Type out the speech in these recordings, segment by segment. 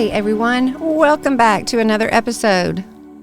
Hey everyone, welcome back to another episode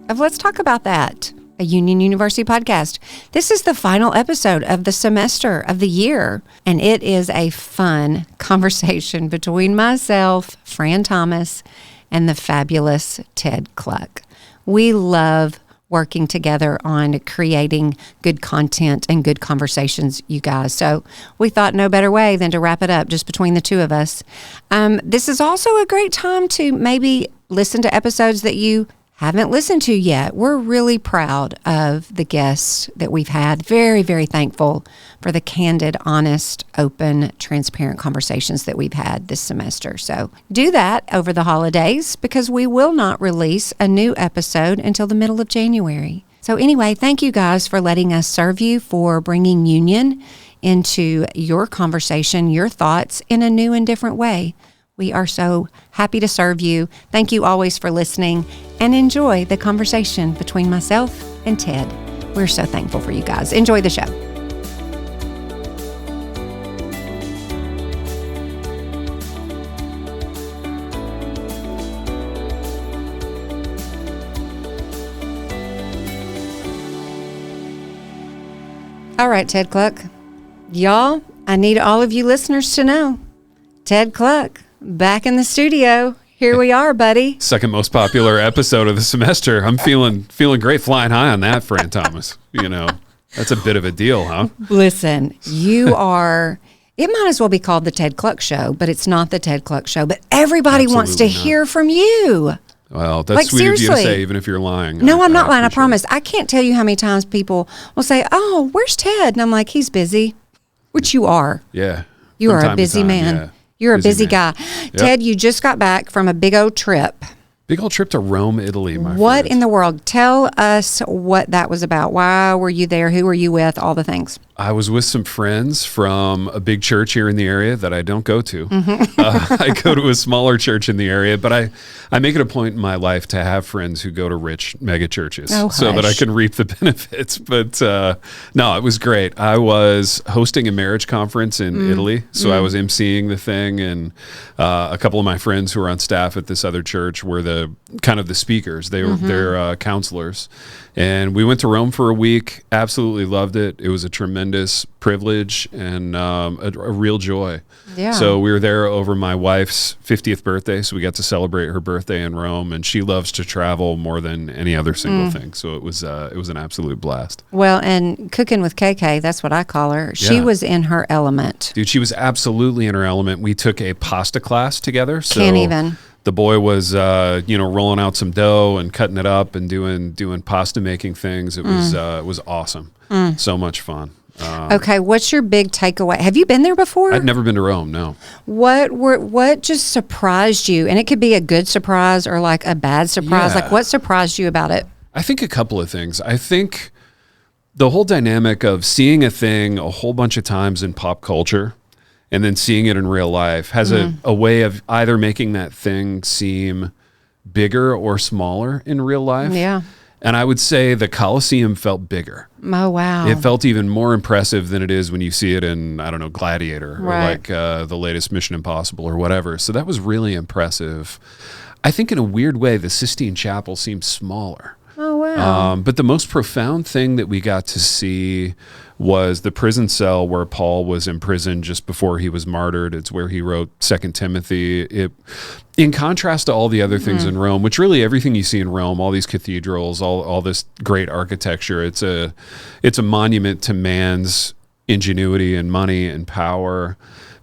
of Let's Talk About That, a Union University podcast. This is the final episode of the semester of the year, and it is a fun conversation between myself, Fran Thomas, and the fabulous Ted Cluck. We love working together on creating good content and good conversations, you guys. So we thought no better way than to wrap it up just between the two of us. This is also a great time to maybe listen to episodes that you haven't listened to yet. We're really proud of the guests that we've had. Very, very thankful for the candid, honest, open, transparent conversations that we've had this semester. So do that over the holidays because we will not release a new episode until the middle of January. So anyway, thank you guys for letting us serve you, for bringing Union into your conversation, your thoughts in a new and different way. We are so happy to serve you. Thank you always for listening, and enjoy the conversation between myself and Ted. We're so thankful for you guys. Enjoy the show. All right, Ted Cluck. Y'all, I need all of you listeners to know, Ted Cluck, back in the studio. Here we are, buddy. Second most popular episode of the semester. I'm feeling great, flying high on that, Fran Thomas. You know, that's a bit of a deal, huh? Listen, you are, it might as well be called the Ted Cluck Show, but it's not the Ted Cluck Show. But everybody wants to hear from you. Well, that's sweet of you to say, even if you're lying. No, I'm not lying, I promise. I can't tell you how many times people will say, oh, where's Ted? And I'm like, he's busy, which you are. Yeah. You are a busy man. Yeah. You're a busy guy. Yep. Ted, you just got back from a big old trip. Big old trip to Rome, Italy, my What friend. in the world? Tell us what that was about. Why were you there? Who were you with? All the things. I was with some friends from a big church here in the area that I don't go to. I go to a smaller church in the area, but I make it a point in my life to have friends who go to rich mega churches so that I can reap the benefits. But no, it was great. I was hosting a marriage conference in Italy, so I was emceeing the thing, and a couple of my friends who were on staff at this other church were the kind of the speakers. They were their counselors. And we went to Rome for a week, absolutely loved it. It was a tremendous privilege and a real joy. Yeah. So we were there over my wife's 50th birthday, so we got to celebrate her birthday in Rome, and she loves to travel more than any other single thing. So it was an absolute blast. Well, and cooking with KK, that's what I call her. She was in her element. Dude, she was absolutely in her element. We took a pasta class together. So Can't even. The boy was, rolling out some dough and cutting it up and doing pasta making things. It was awesome. So much fun. Okay, what's your big takeaway? Have you been there before? I'd never been to Rome, no. What just surprised you? And it could be a good surprise or like a bad surprise. Yeah. Like what surprised you about it? I think a couple of things. I think the whole dynamic of seeing a thing a whole bunch of times in pop culture and then seeing it in real life has a way of either making that thing seem bigger or smaller in real life. Yeah. And I would say the Colosseum felt bigger. Oh, wow. It felt even more impressive than it is when you see it in, I don't know, Gladiator or like the latest Mission Impossible or whatever. So that was really impressive. I think in a weird way, the Sistine Chapel seemed smaller. Oh, wow. But the most profound thing that we got to see was the prison cell where Paul was imprisoned just before he was martyred. It's where he wrote 2 Timothy. In contrast to all the other things in Rome, which really everything you see in Rome, all these cathedrals, all this great architecture, it's a monument to man's ingenuity and money and power.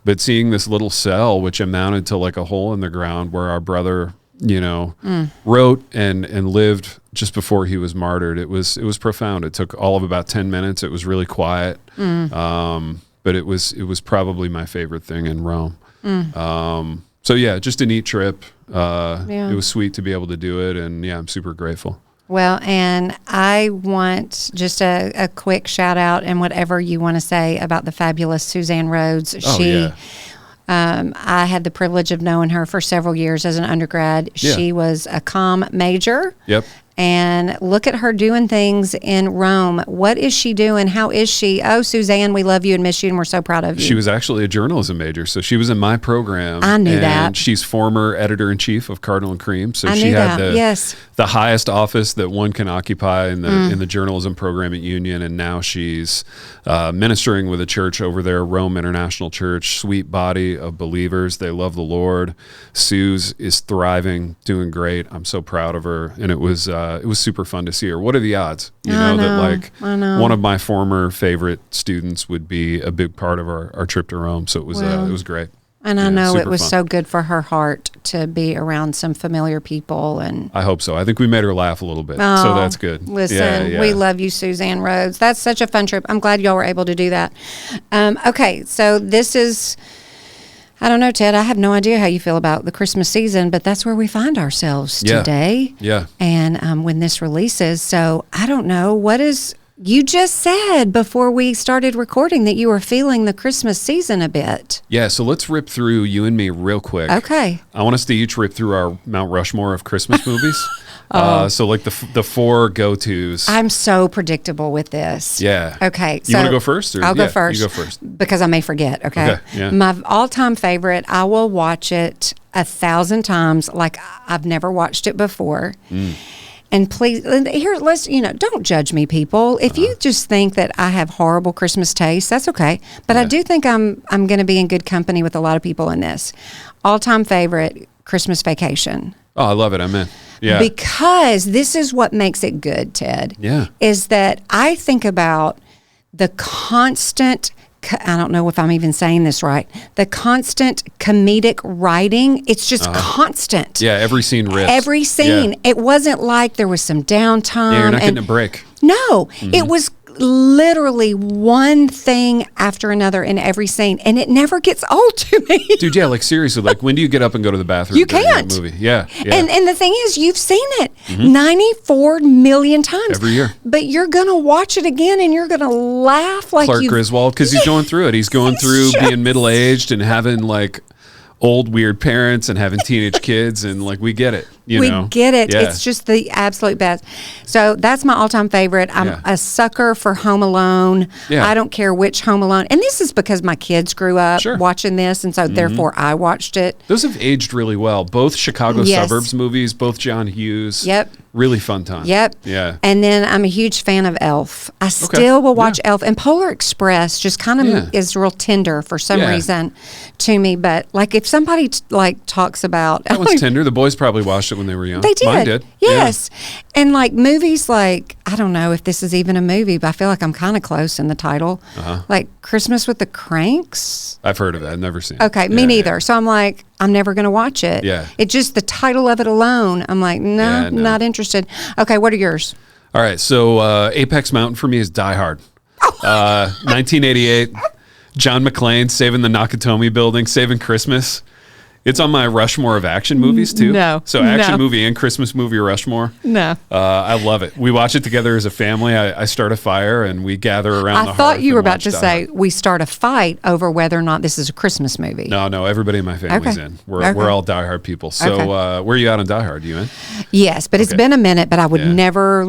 But seeing this little cell, which amounted to like a hole in the ground where our brother wrote and lived just before he was martyred. It was profound. It took all of about 10 minutes. It was really quiet. But it was probably my favorite thing in Rome. So yeah, just a neat trip. It was sweet to be able to do it. And yeah, I'm super grateful. Well, and I want just a quick shout out and whatever you want to say about the fabulous Suzanne Rhodes. I had the privilege of knowing her for several years as an undergrad. Yeah. She was a comm major. Yep. and look at her doing things in Rome. What is she doing? How is she? Oh, Suzanne, we love you and miss you, and we're so proud of you. She was actually a journalism major, so she was in my program. I knew and that. She's former editor-in-chief of Cardinal and Cream, so I she knew had that. the highest office that one can occupy in the journalism program at Union, and now she's ministering with a church over there, Rome International Church. Sweet body of believers. They love the Lord. Suze is thriving, doing great. I'm so proud of her, and it was super fun to see her. What are the odds? That like one of my former favorite students would be a big part of our trip to Rome. So it was great. And I know it was fun. So good for her heart to be around some familiar people. And I hope so. I think we made her laugh a little bit. So that's good. Listen, we love you, Suzanne Rhodes. That's such a fun trip. I'm glad y'all were able to do that. Okay, so this is, I don't know, Ted, I have no idea how you feel about the Christmas season, but that's where we find ourselves today. Yeah. And when this releases. So I don't know, you just said before we started recording that you were feeling the Christmas season a bit. Yeah, so let's rip through you and me real quick. Okay. I want us to each rip through our Mount Rushmore of Christmas movies. So like the four go-tos. I'm so predictable with this. Yeah. Okay. You want to go first? I'll go first. You go first. Because I may forget, okay? Yeah. My all-time favorite, I will watch it 1,000 times like I've never watched it before. And please, here, don't judge me, people. If you just think that I have horrible Christmas taste, that's okay. But I do think I'm going to be in good company with a lot of people in this. All-time favorite, Christmas Vacation. Oh, I love it. I'm in. Yeah. Because this is what makes it good, Ted. Yeah. Is that I think about the constant, I don't know if I'm even saying this right, the constant comedic writing. It's just constant. Yeah, every scene rips. Every scene. Yeah. It wasn't like there was some downtime. Yeah, you're not getting a break. No, it was literally one thing after another in every scene, and it never gets old to me. Dude, yeah, like seriously, like when do you get up and go to the bathroom? You can't. That movie? Yeah. And the thing is, you've seen it 94 million times. Every year. But you're going to watch it again, and you're going to laugh like Clark Griswold, because he's going through it. He's going through being middle-aged and having like old weird parents and having teenage kids, and like we get it. We get it. Yeah. It's just the absolute best. So that's my all-time favorite. I'm a sucker for Home Alone. Yeah. I don't care which Home Alone. And this is because my kids grew up watching this, and so therefore I watched it. Those have aged really well. Both Chicago Suburbs movies, both John Hughes. Yep. Really fun time. Yep. Yeah. And then I'm a huge fan of Elf. I still will watch Elf. And Polar Express just kind of is real tender for some reason to me. But like if somebody talks about... That one's tender. The boys probably watched it when they were young. They did. Mine did. Yes. Yeah. And like movies like, I don't know if this is even a movie, but I feel like I'm kind of close in the title. Like Christmas with the Cranks. I've heard of that. I've never seen it. Okay, me neither. So I'm like, I'm never going to watch it. Yeah. It just, the title of it alone, I'm like, no, not interested. Okay, what are yours? All right, so Apex Mountain for me is Die Hard. 1988, John McClane saving the Nakatomi building, saving Christmas. It's on my Rushmore of action movies, too. No. So action movie and Christmas movie Rushmore. No. I love it. We watch it together as a family. I start a fire, and we gather around the hearth. I thought you were about to Die say Hard. we start a fight over whether or not this is a Christmas movie. No, everybody in my family's in. We're all Die Hard people. So where are you at on Die Hard? You in? Yes, but it's been a minute, but I would never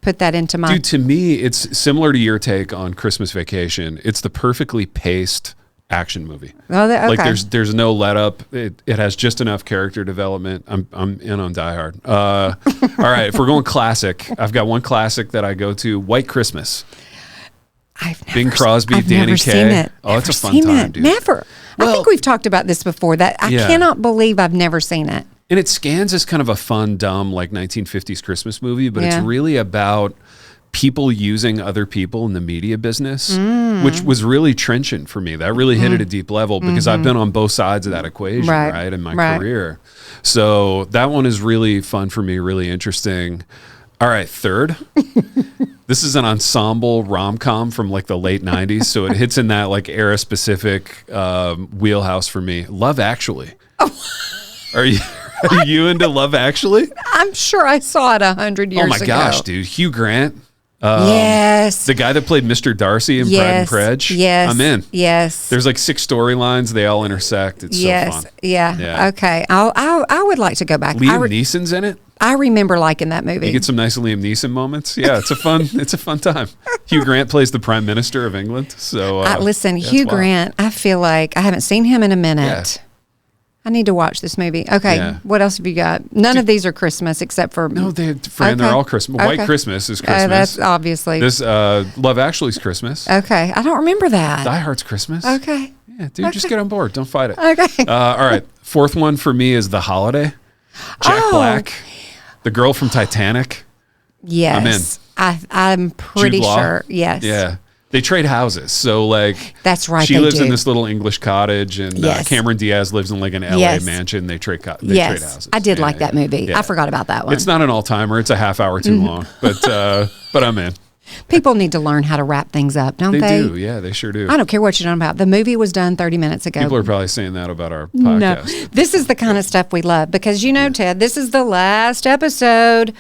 put that into my... Dude, to me, it's similar to your take on Christmas Vacation. It's the perfectly paced action movie. Oh, okay. Like there's no let up. It has just enough character development. I'm in on Die Hard. All right, if we're going classic, I've got one classic that I go to, White Christmas. Bing Crosby, Danny Kaye. Seen it. Oh, it's a fun time, dude. Never. Well, I think we've talked about this before. That I cannot believe I've never seen it. And it scans as kind of a fun, dumb, like 1950s Christmas movie, but it's really about people using other people in the media business, which was really trenchant for me. That really hit at a deep level because I've been on both sides of that equation, right, in my career. So that one is really fun for me, really interesting. All right, third. This is an ensemble rom-com from like the late 90s, so it hits in that like era-specific wheelhouse for me. Love Actually. Are you into Love Actually? I'm sure I saw it 100 years ago. Oh my gosh, dude. Hugh Grant. Yes. The guy that played Mr. Darcy in Pride and Prejudice. Yes. I'm in. Yes. There's like 6 storylines. They all intersect. It's so fun. Yeah. Okay. I would like to go back. Liam Neeson's in it. I remember liking that movie. You get some nice Liam Neeson moments. Yeah, it's a fun time. Hugh Grant plays the Prime Minister of England. So listen, Hugh Grant, I feel like I haven't seen him in a minute. Yeah. I need to watch this movie. Okay, what else have you got? None of these are Christmas except for... No, Fran, they're all Christmas. White Christmas is Christmas. That's obviously. This Love Actually's Christmas. Okay, I don't remember that. Die Hard's Christmas. Okay. Yeah, dude, just get on board. Don't fight it. Okay. All right, 4th one for me is The Holiday. Jack Black. The girl from Titanic. Yes. I'm in. I'm pretty sure. Yes. Yeah. They trade houses. So, like, that's right. She lives in this little English cottage, and Cameron Diaz lives in like an LA mansion. They trade houses. I did like that movie. Yeah. I forgot about that one. It's not an all-timer. It's a half hour too long, but I'm in. People need to learn how to wrap things up, don't they? They do. Yeah, they sure do. I don't care what you're talking about. The movie was done 30 minutes ago. People are probably saying that about our podcast. No, this is the kind of stuff we love because, Ted, this is the last episode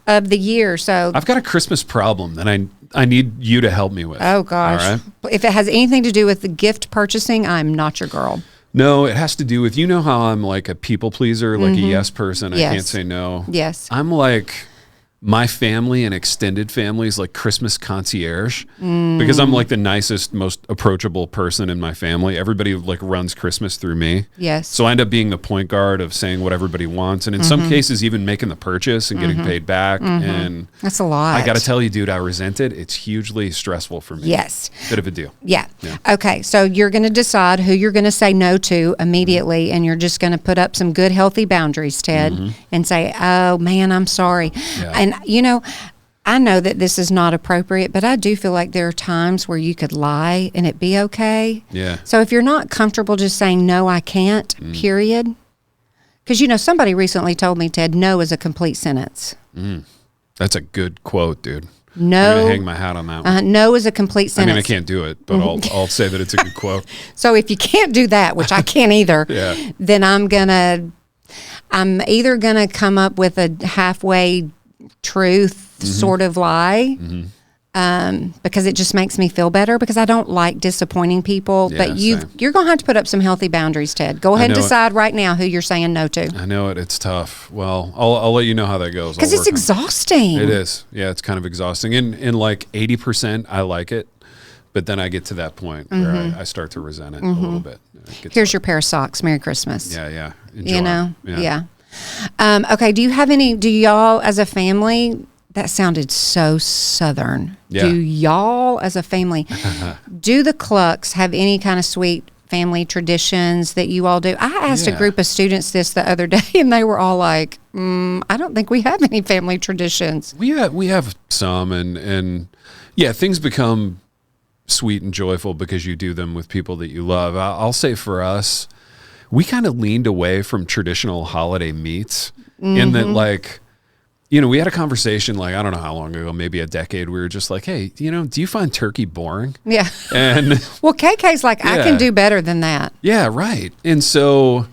of the year. So I've got a Christmas problem that I need you to help me with. Oh, gosh. All right? If it has anything to do with the gift purchasing, I'm not your girl. No, it has to do with, how I'm like a people pleaser, like a yes person. I can't say no. Yes. I'm like... my family and extended family is like Christmas concierge because I'm like the nicest, most approachable person in my family. Everybody like runs Christmas through me. Yes. So I end up being the point guard of saying what everybody wants. And in some cases, even making the purchase and getting paid back. And that's a lot. I got to tell you, dude, I resent it. It's hugely stressful for me. Yes. Bit of a deal. Yeah. Okay. So you're going to decide who you're going to say no to immediately. And you're just going to put up some good, healthy boundaries, Ted, and say, oh man, I'm sorry. Yeah. And, I know that this is not appropriate, but I do feel like there are times where you could lie and it be okay. Yeah. So if you're not comfortable just saying, no, I can't, period. Because, somebody recently told me, Ted, no is a complete sentence. That's a good quote, dude. No. I'm going to hang my hat on that one. No is a complete sentence. I mean, I can't do it, but I'll say that it's a good quote. So if you can't do that, which I can't either, then I'm either going to come up with a halfway truth sort of lie because it just makes me feel better because I don't like disappointing people. Yeah, but you're going to have to put up some healthy boundaries, Ted. Go ahead and decide right now who you're saying no to. I know it. It's tough. Well, I'll let you know how that goes. Because it's exhausting. It is. Yeah, it's kind of exhausting. In like 80%, I like it. But then I get to that point where I start to resent it a little bit. Here's your pair of socks. Merry Christmas. Yeah. Enjoy. Yeah. Okay, do y'all as a family, that sounded so Southern. Yeah. Do y'all as a family, do the Clucks have any kind of sweet family traditions that you all do? I asked a group of students this the other day and they were all like, I don't think we have any family traditions. We have some and things become sweet and joyful because you do them with people that you love. I'll say for us, we kind of leaned away from traditional holiday meats in that, like, we had a conversation, like, I don't know how long ago, maybe a decade. We were just like, hey, do you find turkey boring? Yeah. And well, KK's like, I can do better than that. Yeah, right. And so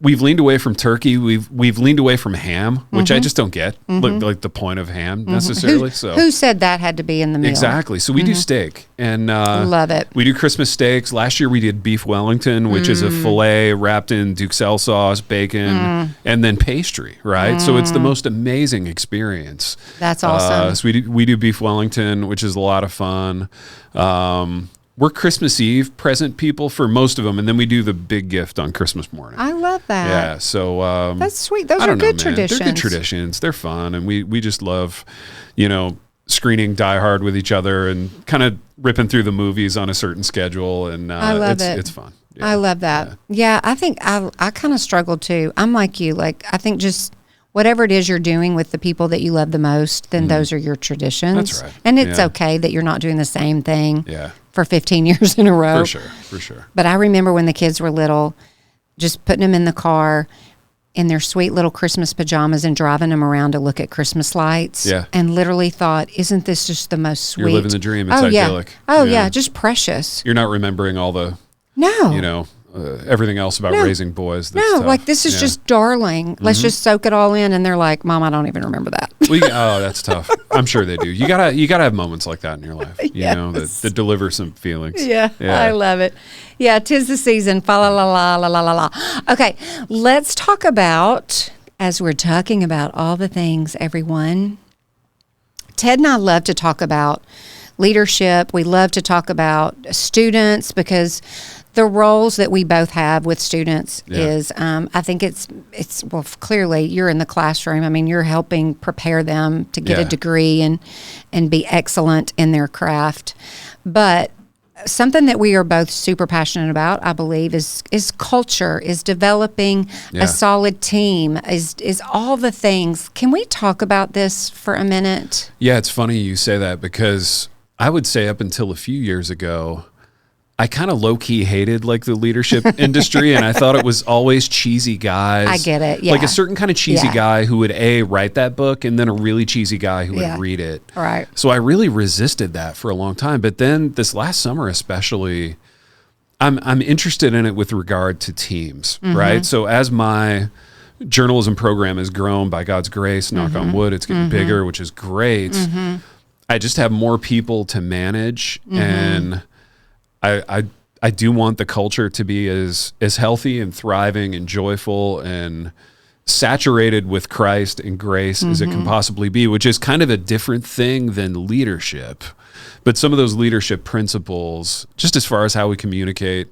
we've leaned away from turkey. We've leaned away from ham, which I just don't get, like the point of ham necessarily. Who said that had to be in the meal? Exactly. So we do steak and love it. We do Christmas steaks. Last year we did beef Wellington, which is a fillet wrapped in Duxelles sauce, bacon, and then pastry. Right. So it's the most amazing experience. That's awesome. So we do beef Wellington, which is a lot of fun. We're Christmas Eve present people for most of them, and then we do the big gift on Christmas morning. I love that. Yeah, so that's sweet. Those are good traditions. They're good traditions. They're fun, and we just love, screening Die Hard with each other and kind of ripping through the movies on a certain schedule, and I love it. It's fun. Yeah. I love that. Yeah, I think I kind of struggle too. I'm like you. Like I think just whatever it is you're doing with the people that you love the most, then those are your traditions. That's right. And it's okay that you're not doing the same thing. Yeah. For 15 years in a row. For sure. But I remember when the kids were little, just putting them in the car in their sweet little Christmas pajamas and driving them around to look at Christmas lights. Yeah. And literally thought, isn't this just the most sweet? You're living the dream. It's idyllic. idyllic. Oh, yeah. Just precious. You're not remembering all the, no. everything else about raising boys. That's No, tough. like this is just darling. Let's just soak it all in. And they're like, Mom, I don't even remember that. Oh, that's tough. I'm sure they do. You gotta have moments like that in your life, you know, that deliver some feelings. Yeah, I love it. Yeah, 'tis the season. Fa la la la la la la la. Okay, let's talk about, as we're talking about all the things, everyone, Ted and I love to talk about leadership. We love to talk about students because the roles that we both have with students is, I think it's well, clearly you're in the classroom. I mean, you're helping prepare them to get a degree and be excellent in their craft. But something that we are both super passionate about, I believe, is culture, is developing a solid team, is all the things. Can we talk about this for a minute? Yeah, it's funny you say that because I would say up until a few years ago, I kind of low-key hated like the leadership industry, and I thought it was always cheesy guys. I get it, yeah. Like a certain kind of cheesy guy who would write that book, and then a really cheesy guy who would read it. Right. So I really resisted that for a long time. But then this last summer especially, I'm interested in it with regard to teams, right? So as my journalism program has grown by God's grace, knock on wood, it's getting bigger, which is great. I just have more people to manage, and I do want the culture to be as healthy and thriving and joyful and saturated with Christ and grace as it can possibly be, which is kind of a different thing than leadership. But some of those leadership principles, just as far as how we communicate,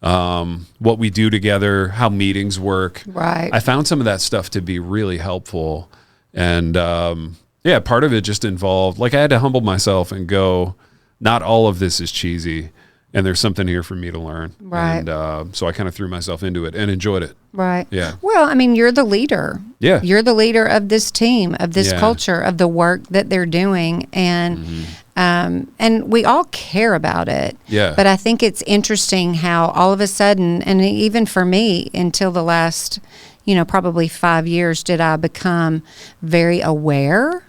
what we do together, how meetings work, I found some of that stuff to be really helpful. And part of it just involved, like I had to humble myself and go, not all of this is cheesy. And there's something here for me to learn. Right. And so I kind of threw myself into it and enjoyed it. Right. Yeah. Well, I mean, you're the leader. Yeah. You're the leader of this team, of this culture, of the work that they're doing. And and we all care about it. Yeah. But I think it's interesting how all of a sudden, and even for me, until the last, probably 5 years, did I become very aware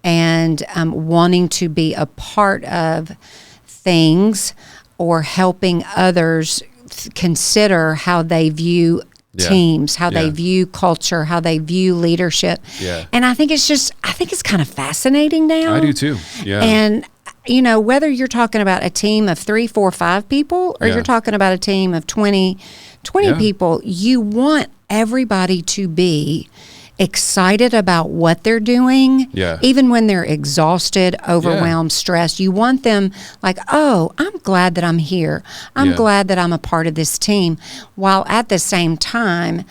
and wanting to be a part of things or helping others consider how they view teams, how they view culture, how they view leadership. Yeah. And I think it's kind of fascinating now. I do too. Yeah. And, whether you're talking about a team of 3, 4, 5 people, or you're talking about a team of 20 people, you want everybody to be excited about what they're doing, even when they're exhausted, overwhelmed, stressed. You want them like, oh, I'm glad that I'm here. I'm glad that I'm a part of this team, while at the same time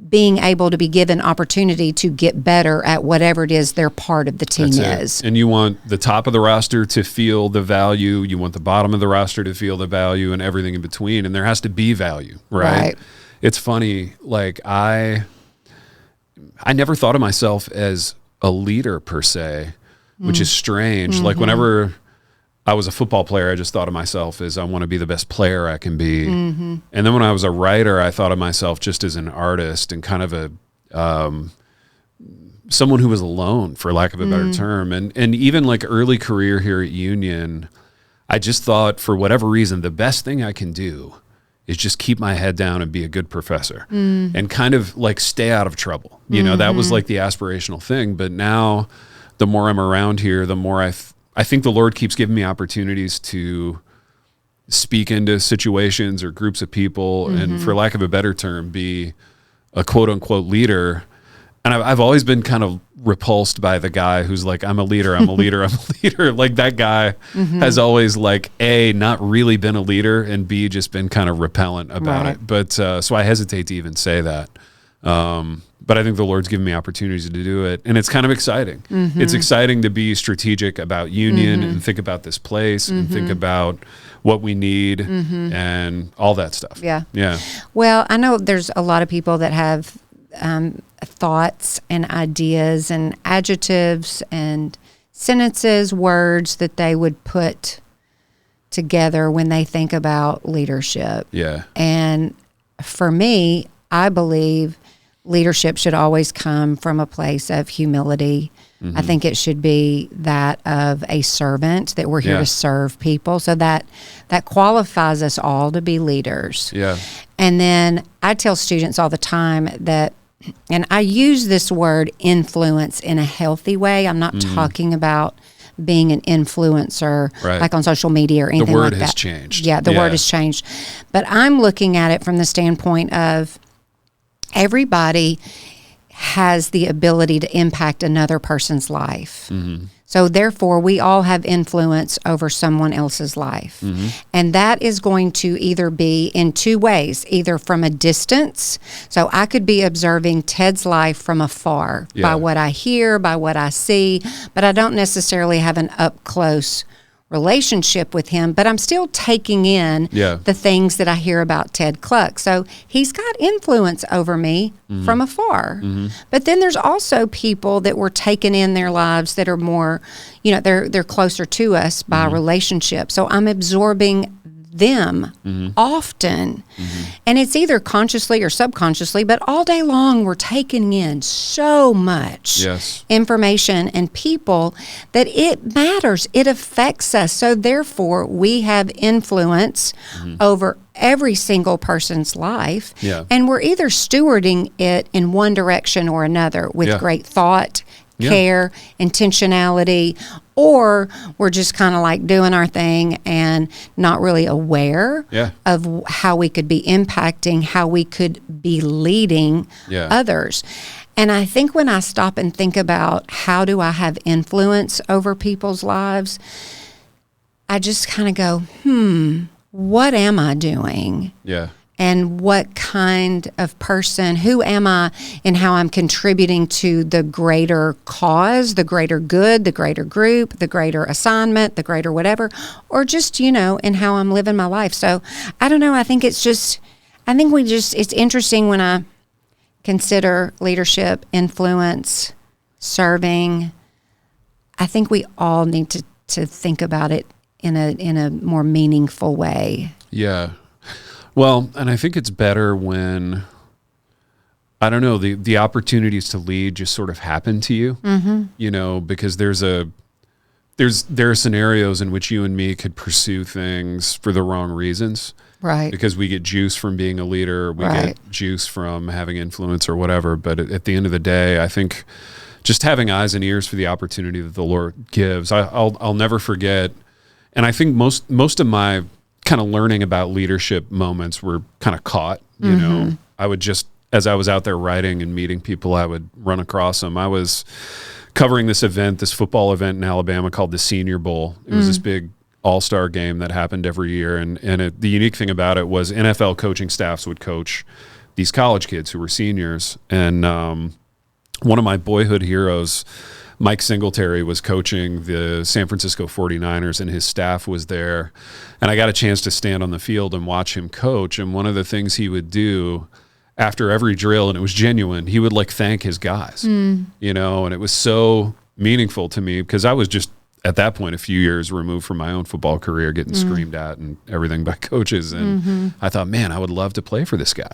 being able to be given opportunity to get better at whatever it is their part of the team is. And you want the top of the roster to feel the value. You want the bottom of the roster to feel the value, and everything in between. And there has to be value, right? It's funny, like I never thought of myself as a leader per se, which is strange. Like whenever I was a football player, I just thought of myself as I want to be the best player I can be. And then when I was a writer, I thought of myself just as an artist and kind of a someone who was alone, for lack of a better term. And even like early career here at Union, I just thought, for whatever reason, the best thing I can do is just keep my head down and be a good professor and kind of like stay out of trouble. That was like the aspirational thing. But now the more I'm around here, the more I think the Lord keeps giving me opportunities to speak into situations or groups of people and, for lack of a better term, be a quote unquote leader. And I've always been kind of repulsed by the guy who's like, I'm a leader, I'm a leader, I'm a leader. Like that guy has always like, A, not really been a leader, and B, just been kind of repellent about it. But so I hesitate to even say that. But I think the Lord's given me opportunities to do it. And it's kind of exciting. It's exciting to be strategic about Union and think about this place and think about what we need and all that stuff. Yeah. Well, I know there's a lot of people that have thoughts and ideas and adjectives and sentences, words that they would put together when they think about leadership. Yeah. And for me, I believe leadership should always come from a place of humility, I think it should be that of a servant, that we're here to serve people. So that qualifies us all to be leaders. Yeah. And then I tell students all the time that, and I use this word influence in a healthy way. I'm not talking about being an influencer like on social media or anything like that. The word has changed. Yeah, the word has changed. But I'm looking at it from the standpoint of everybody has the ability to impact another person's life. So therefore, we all have influence over someone else's life. And that is going to either be in two ways, either from a distance. So I could be observing Ted's life from afar by what I hear, by what I see, but I don't necessarily have an up-close relationship with him, but I'm still taking in the things that I hear about Ted Cluck. So he's got influence over me from afar. But then there's also people that we're taking in their lives that are more, they're closer to us by relationship. So I'm absorbing them often. And it's either consciously or subconsciously, but all day long we're taking in so much information and people that it matters. It affects us. So therefore, we have influence over every single person's life. And we're either stewarding it in one direction or another with great thought, care, intentionality, or we're just kind of like doing our thing and not really aware of how we could be impacting, how we could be leading others. And I think when I stop and think about how do I have influence over people's lives, I just kind of go, what am I doing? And what kind of person, who am I, and how I'm contributing to the greater cause, the greater good, the greater group, the greater assignment, the greater whatever, or just, in how I'm living my life. So I don't know. I think it's interesting when I consider leadership, influence, serving. I think we all need to think about it in a more meaningful way. Yeah. Well, and I think it's better when, I don't know, the opportunities to lead just sort of happen to you, because there are scenarios in which you and me could pursue things for the wrong reasons. Right. Because we get juice from being a leader, we get juice from having influence or whatever. But at the end of the day, I think just having eyes and ears for the opportunity that the Lord gives. I'll never forget, and I think most of my kind of learning about leadership moments were kind of caught, I would just, as I was out there writing and meeting people, I would run across them. I was covering this football event in Alabama called the Senior Bowl. It was this big all-star game that happened every year. And the unique thing about it was NFL coaching staffs would coach these college kids who were seniors. And one of my boyhood heroes, Mike Singletary, was coaching the San Francisco 49ers, and his staff was there. And I got a chance to stand on the field and watch him coach. And one of the things he would do after every drill, and it was genuine, he would thank his guys, and it was so meaningful to me because I was just at that point a few years removed from my own football career, getting screamed at and everything by coaches. And I thought, man, I would love to play for this guy,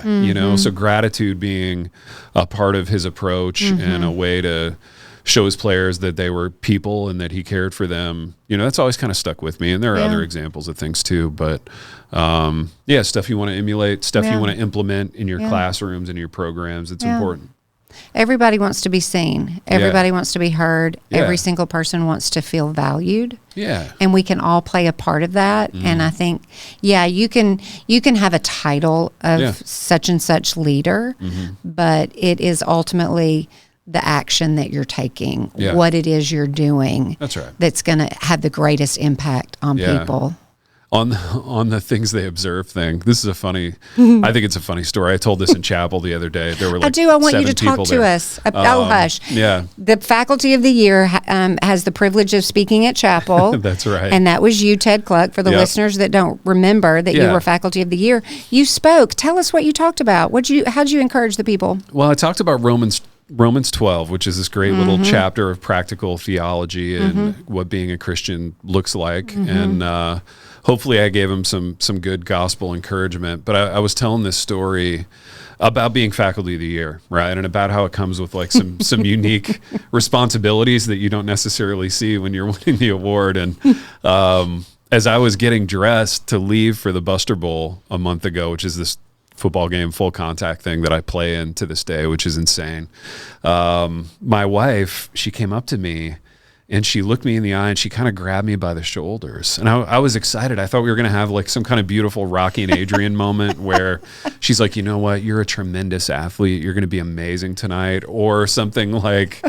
so gratitude being a part of his approach and a way to show his players that they were people and that he cared for them. That's always kind of stuck with me. And there are other examples of things too, but stuff you want to emulate, stuff you want to implement in your classrooms and your programs. It's important. Everybody wants to be seen. Everybody wants to be heard. Every single person wants to feel valued. And we can all play a part of that. And I think, you can have a title of such and such leader, but it is ultimately the action that you're taking, what it is you're doing. That's right. That's going to have the greatest impact on people. On the things they observe thing. This is I think it's a funny story. I told this in chapel the other day. There were I want you to talk to us. Hush. Yeah. The faculty of the year has the privilege of speaking at chapel. That's right. And that was you, Ted Cluck. For the listeners that don't remember that you were faculty of the year, you spoke. Tell us what you talked about. How'd you encourage the people? Well, I talked about Romans 12, which is this great little chapter of practical theology and what being a Christian looks like. And hopefully I gave him some good gospel encouragement. But I was telling this story about being faculty of the year, right? And about how it comes with like some unique responsibilities that you don't necessarily see when you're winning the award. And as I was getting dressed to leave for the Buster Bowl a month ago, which is this football game, full contact thing that I play in to this day, which is insane. My wife, she came up to me and she looked me in the eye and she kind of grabbed me by the shoulders. And I was excited. I thought we were going to have like some kind of beautiful Rocky and Adrian moment where she's like, you know what? You're a tremendous athlete. You're going to be amazing tonight. Or something like,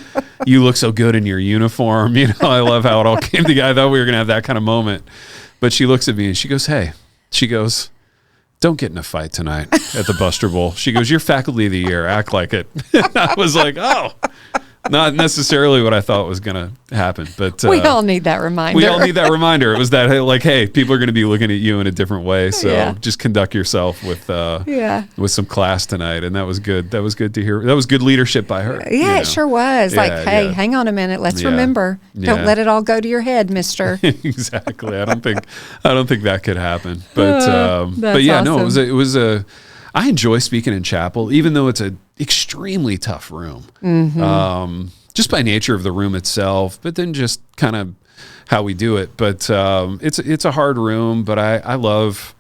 you look so good in your uniform. You know, I love how it all came together. I thought we were going to have that kind of moment. But she looks at me and she goes, hey, she goes, don't get in a fight tonight at the Buster Bowl. She goes, you're faculty of the year. Act like it. I was like, oh, not necessarily what I thought was going to happen. But we all need that reminder. We all need that reminder. It was that, like, hey, people are going to be looking at you in a different way. So just conduct yourself with some class tonight. And that was good. That was good to hear. That was good leadership by her. Yeah, it sure was. Like, hey, hang on a minute. Let's remember. Don't let it all go to your head, mister. Exactly. I don't think that could happen. But yeah, awesome. No, it was a I enjoy speaking in chapel, even though it's an extremely tough room, just by nature of the room itself, but then just kind of how we do it. But it's a hard room, but I love,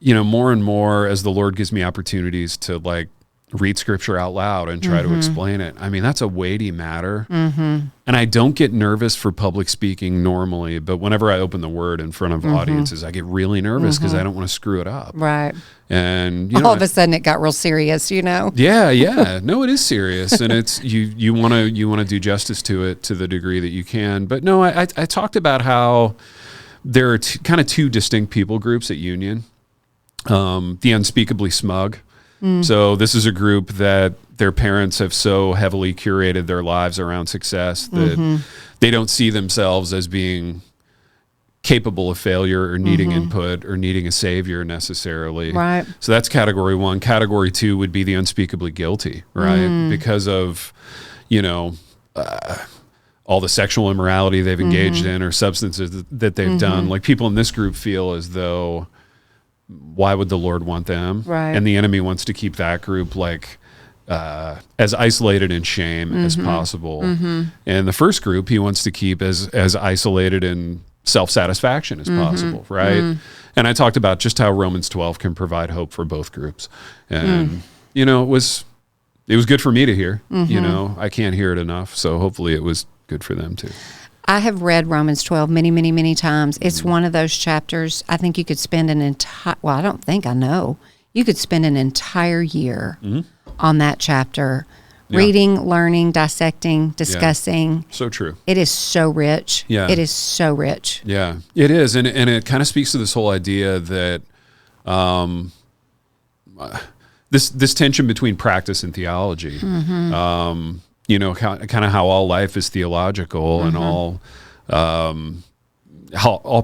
more and more as the Lord gives me opportunities to like read scripture out loud and try to explain it. I mean, that's a weighty matter. And I don't get nervous for public speaking normally, but whenever I open the word in front of audiences, I get really nervous because I don't want to screw it up. Right. And all of a sudden it got real serious, Yeah. No, it is serious. And it's, you want to do justice to it to the degree that you can. But no, I talked about how there are kind of two distinct people groups at Union. The unspeakably smug. So this is a group that their parents have so heavily curated their lives around success that they don't see themselves as being capable of failure or needing input or needing a savior necessarily. Right. So that's category one. Category two would be the unspeakably guilty, right? Because of, all the sexual immorality they've engaged in or substances that they've done. Like people in this group feel as though, why would the Lord want them? Right. And the enemy wants to keep that group like as isolated in shame as possible. And the first group he wants to keep as isolated in self-satisfaction as possible, right? And I talked about just how Romans 12 can provide hope for both groups. And it was good for me to hear. I can't hear it enough, so hopefully it was good for them too. I have read Romans 12 many, many, many times. It's one of those chapters I think you could spend I know. You could spend an entire year on that chapter, reading, learning, dissecting, discussing. Yeah. So true. It is so rich. Yeah. It is so rich. Yeah, it is. And it kind of speaks to this whole idea that this tension between practice and theology. Kind of how all life is theological and all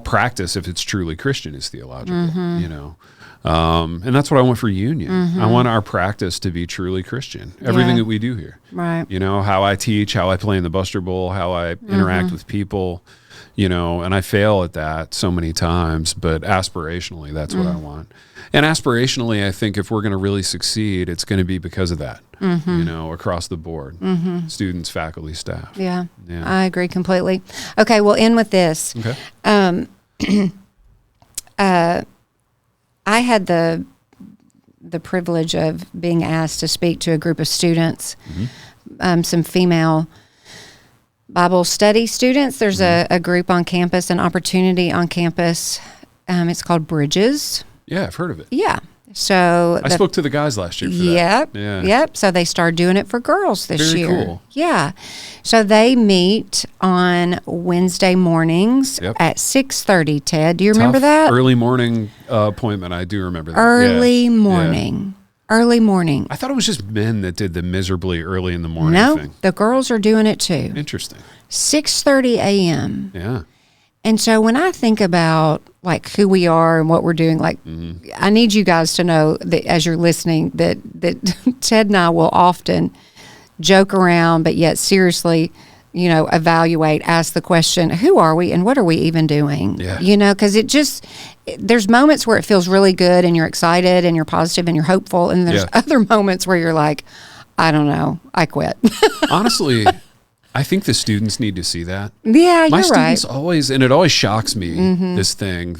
practice, if it's truly Christian, is theological, and that's what I want for Union. I want our practice to be truly Christian, everything that we do here. Right. How I teach, how I play in the Buster Bowl, how I interact with people, and I fail at that so many times, but aspirationally, that's what I want. And aspirationally, I think if we're going to really succeed, it's going to be because of that, across the board, students, faculty, staff. Yeah, I agree completely. Okay, we'll end with this. Okay. I had the privilege of being asked to speak to a group of students, some female Bible study students. There's a group on campus, an opportunity on campus. It's called Bridges. Yeah, I've heard of it. Yeah. So I spoke to the guys last year for that. Yep. So they started doing it for girls this year. Very cool. Yeah. So they meet on Wednesday mornings at 6:30. Ted, do you remember that? Early morning appointment. I do remember that. Early morning. Early morning. I thought it was just men that did the miserably early in the morning thing. The girls are doing it too. Interesting. 6:30 a.m. Yeah. And so when I think about like who we are and what we're doing, like I need you guys to know that as you're listening that Ted and I will often joke around, but yet seriously evaluate, ask the question, who are we and what are we even doing? Yeah. Because there's moments where it feels really good and you're excited and you're positive and you're hopeful. And there's other moments where you're like, I don't know, I quit. Honestly, I think the students need to see that. Yeah, you're My right. students always, and it always shocks me, this thing,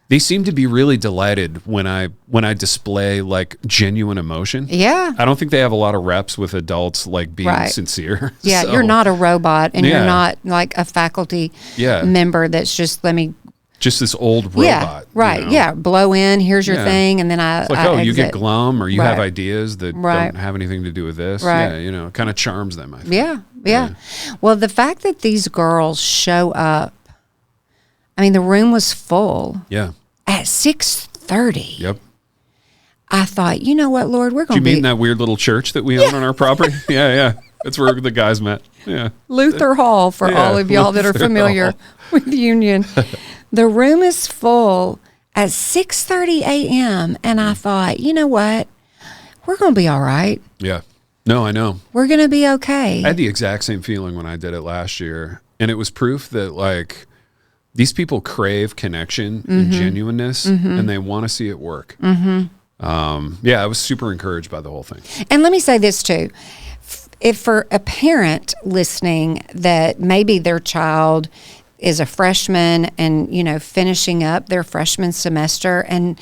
they seem to be really delighted when I display like genuine emotion. Yeah. I don't think they have a lot of reps with adults like being sincere. Yeah, So, you're not a robot and you're not like a faculty member that's just just this old robot. Yeah, right. Yeah, blow in, here's your thing, and then it's like, I you exit. get glum or you have ideas that don't have anything to do with this. Right. Yeah, it kind of charms them, I think. Yeah. Well, the fact that these girls show up, I mean, the room was full. Yeah. At 6:30. Yep. I thought, you know what, Lord, we're going to Did you meet in that weird little church that we own on our property? Yeah. That's where the guys met. Yeah. Luther Hall, for all of y'all that are familiar with Union. The room is full at 6:30 a.m. And I thought, you know what? We're going to be all right. Yeah. No, I know. We're going to be okay. I had the exact same feeling when I did it last year. And it was proof that, like, these people crave connection and genuineness, and they want to see it work. I was super encouraged by the whole thing. And let me say this, too. If for a parent listening that maybe their child is a freshman and, finishing up their freshman semester, and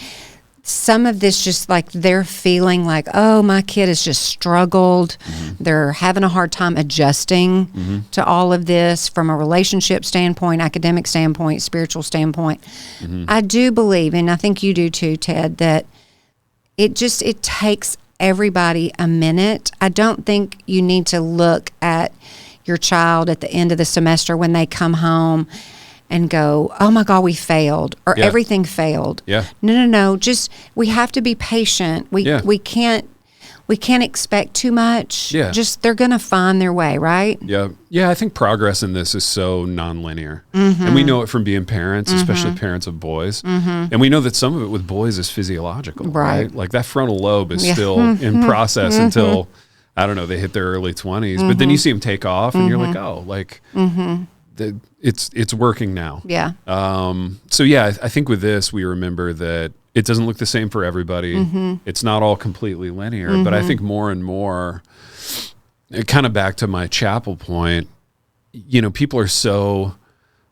some of this just like they're feeling like, oh, my kid has just struggled. They're having a hard time adjusting to all of this from a relationship standpoint, academic standpoint, spiritual standpoint. I do believe, and I think you do too, Ted, that it takes everybody a minute. I don't think you need to look at your child at the end of the semester when they come home and go, oh my God, we failed, or everything failed. Yeah. No. Just, we have to be patient. We can't expect too much. Yeah. Just, they're going to find their way, right? Yeah. Yeah. I think progress in this is so nonlinear. And we know it from being parents, especially parents of boys. And we know that some of it with boys is physiological, right? Like that frontal lobe is still in process until, I don't know, they hit their early 20s. But then you see them take off and you're like, oh, like, it's working now. Yeah. I think with this, we remember that it doesn't look the same for everybody. It's not all completely linear, but I think more and more, kind of back to my chapel point, people are so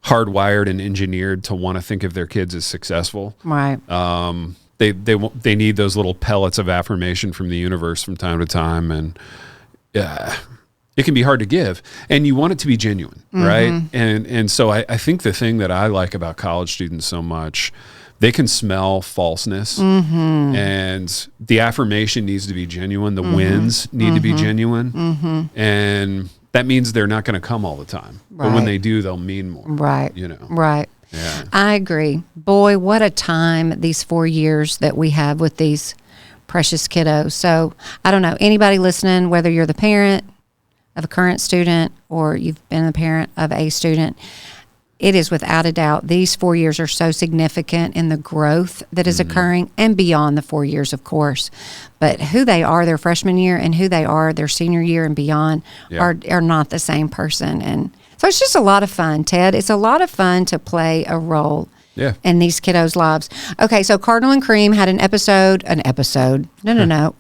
hardwired and engineered to want to think of their kids as successful. Right. They need those little pellets of affirmation from the universe from time to time, and it can be hard to give, and you want it to be genuine, right? And so I think the thing that I like about college students so much, they can smell falseness, and the affirmation needs to be genuine. The wins need to be genuine, and that means they're not going to come all the time. Right. But when they do, they'll mean more. Right. Right. Yeah. I agree. Boy, what a time these 4 years that we have with these precious kiddos. So I don't know, anybody listening, whether you're the parent of a current student or you've been the parent of a student, it is without a doubt, these 4 years are so significant in the growth that is occurring, and beyond the 4 years, of course. But who they are their freshman year and who they are their senior year and beyond are not the same person. And so it's just a lot of fun, Ted. It's a lot of fun to play a role in these kiddos' lives. Okay, so Cardinal and Cream had a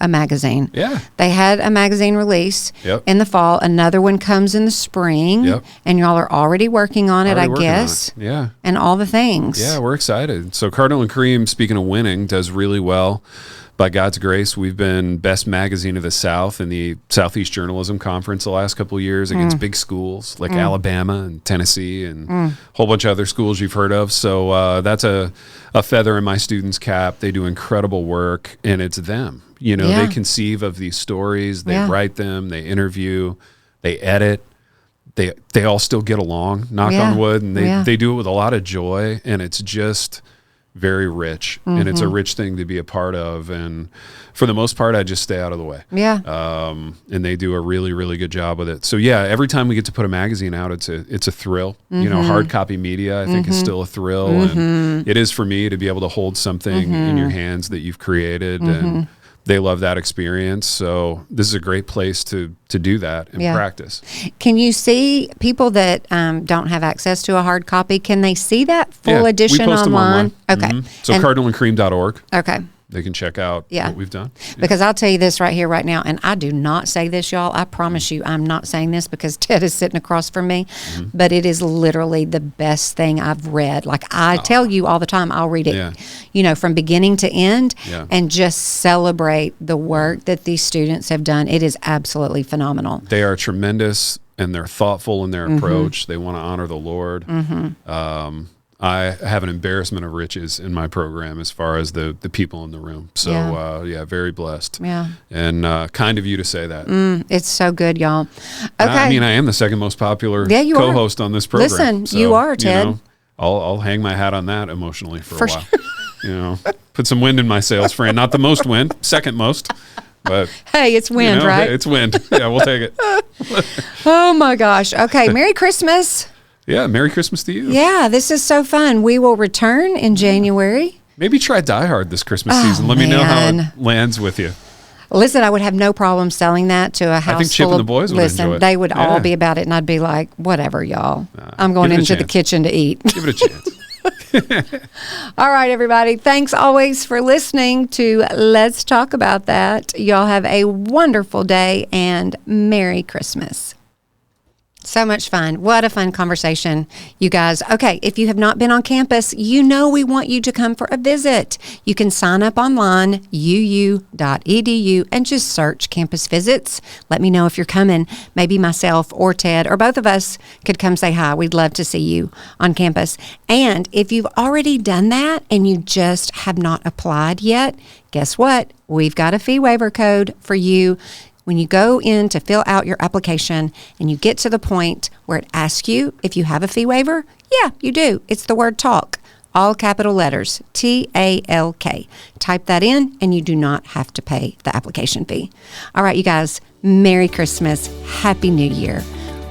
magazine. Yeah. They had a magazine release in the fall. Another one comes in the spring, and y'all are already working on it, I guess. Yeah. And all the things. Yeah, we're excited. So Cardinal and Cream, speaking of winning, does really well. By God's grace, we've been best magazine of the South in the Southeast Journalism Conference the last couple of years against big schools like Alabama and Tennessee and a whole bunch of other schools you've heard of. So that's a feather in my students' cap. They do incredible work, and it's them. They conceive of these stories. They write them. They interview. They edit. They all still get along, knock on wood, and they do it with a lot of joy, and it's just very rich, and it's a rich thing to be a part of. And for the most part, I just stay out of the way. Yeah. And they do a really, really good job with it. So every time we get to put a magazine out, it's a thrill. Hard copy media, I think, is still a thrill, and it is for me to be able to hold something in your hands that you've created and they love that experience. So this is a great place to do that and practice. Can you see people that don't have access to a hard copy? Can they see that full edition we post online? Them online. Okay. So cardinalandcream.org. Okay. They can check out what we've done. Because I'll tell you this right here, right now, and I do not say this, y'all. I promise you I'm not saying this because Ted is sitting across from me, but it is literally the best thing I've read. Like I tell you all the time, I'll read it, from beginning to end and just celebrate the work that these students have done. It is absolutely phenomenal. They are tremendous and they're thoughtful in their approach. They want to honor the Lord. I have an embarrassment of riches in my program as far as the people in the room. So, very blessed. Yeah. And kind of you to say that. It's so good, y'all. Okay. I mean, I am the second most popular co-host on this program. Listen, so, you are, Ted. I'll hang my hat on that emotionally for a while. Put some wind in my sails, Fran. Not the most wind, second most. But hey, it's wind, right? It's wind. Yeah, we'll take it. Oh, my gosh. Okay, Merry Christmas. Yeah, Merry Christmas to you. Yeah, this is so fun. We will return in January. Maybe try Die Hard this Christmas season. Let me know how it lands with you. Listen, I would have no problem selling that to a house I think Chip full and the boys would enjoy it. They would all be about it, and I'd be like, whatever, y'all. I'm going into the kitchen to eat. Give it a chance. All right, everybody. Thanks always for listening to Let's Talk About That. Y'all have a wonderful day, and Merry Christmas. So much fun. What a fun conversation, you guys. Okay, if you have not been on campus, we want you to come for a visit. You can sign up online, uu.edu, and just search campus visits. Let me know if you're coming. Maybe myself or Ted or both of us could come say hi. We'd love to see you on campus. And if you've already done that and you just have not applied yet, guess what? We've got a fee waiver code for you. When you go in to fill out your application and you get to the point where it asks you if you have a fee waiver, yeah, you do. It's the word TALK, all capital letters, TALK. Type that in and you do not have to pay the application fee. All right, you guys, Merry Christmas, Happy New Year.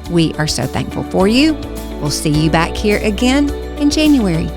We are so thankful for you. We'll see you back here again in January.